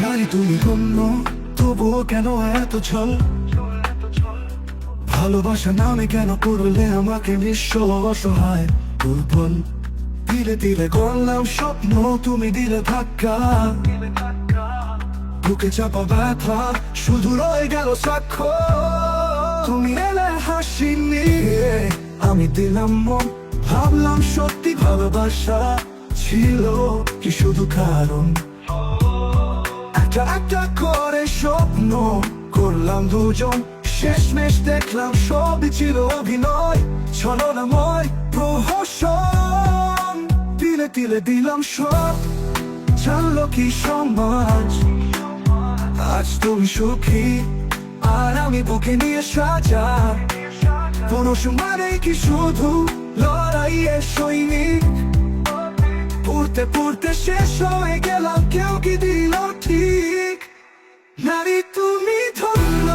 নারী তুমি গণ্য, তবুও কেন এত ছল? ভালোবাসা নামে কেন করলে আমাকে নিঃস্ব অসহায় দুর্বল? দিলে দিলে গড়লাম স্বপ্ন, তুমি দিলে ধাক্কা। বুকে চাপা ব্যথা, শুধু রয়ে গেল সাক্ষ্য। তুমি এলে হাসি নিয়ে, আমি দিলাম মন। ভাবলাম সত্যি ভালোবাসা ছিল কি শুধু কারণ? একটা একটা করে স্বপ্ন করলাম দুজন, শেষমেশ দেখলাম সবই ছিল অভিনয়, ছলনাময় প্রহসন। তিলে তিলে দিলাম সব, জানলো কি সমাজ? আজ তুমি সুখী আর আমি বুকে নিয়ে সাজা। পুরুষ মানে কি শুধু লড়াইয়ের সৈনিক? পড়তে পড়তে শেষ হয়ে গেলাম, কেউ কি দিল ঠিক? নারী তুমি ধন্য,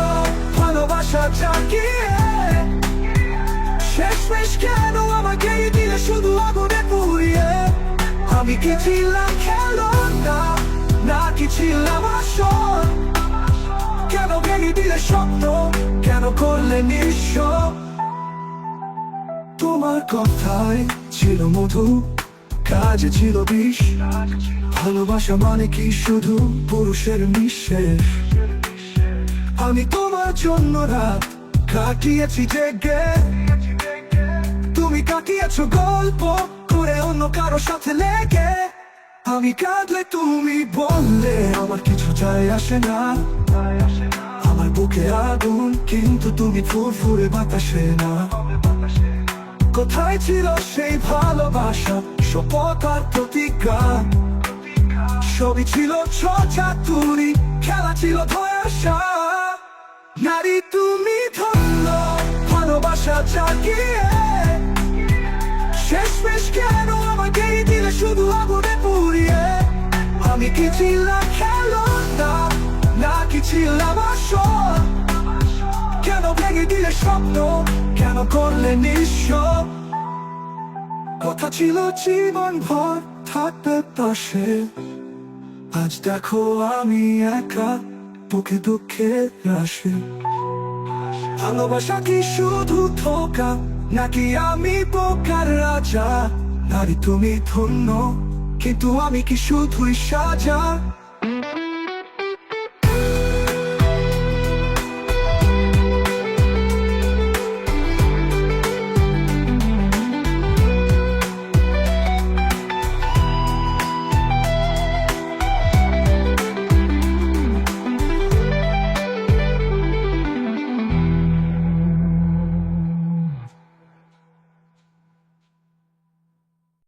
ভালোবাসা জাগিয়ে। শেষমেশ কেন আমাকে দিলে শুধু আগুনে পুড়িয়ে? আমি কি ছিলাম খেলোয়াড়, নাকি ছিলাম আসল? কেন ভেঙে দিলে স্বপ্ন, কেন করলে নিঃস্ব? তোমার কথায় ছিল মধু, কাজে ছিল বিষ। ভালোবাসা মানে কি শুধু পুরুষের নিঃশেষ? আমি তোমার জন্য রাত কাটিয়েছি জেগে, তুমি কাটিয়েছ গল্প করে অন্য কারো সাথে লেগে। আমি কাঁদলে তুমি বললে আমার কিছু যায় আসে না। আমার বুকে আগুন, কিন্তু তুমি ফুরফুরে বাতাসে না। কোথায় ছিল সেই ভালোবাসা, শপথ আর প্রতিজ্ঞা? সবই ছিল ছচাতুরি, খেলা ছিল ধয়াশা। নারী তুমি ধন্য, ভালোবাসা জাগিয়ে। শেষমেশ কেন আমাকে দিলে শুধু আগুনে পুড়িয়ে? আমি কি ছিলাম খেলোয়াড়, নাকি ছিলাম আসল? কেন ভেঙে দিলে স্বপ্ন, কেন করলে নিঃস্ব? কথা ছিল জীবন ভর থাকবে পাশে, আজ দেখো আমি একা, বুকে দুঃখের রাশি। ভালোবাসা কি শুধু ধোঁকা, নাকি আমি বোকার রাজা? নারী তুমি ধন্য, কিন্তু আমি কি শুধুই সাজা?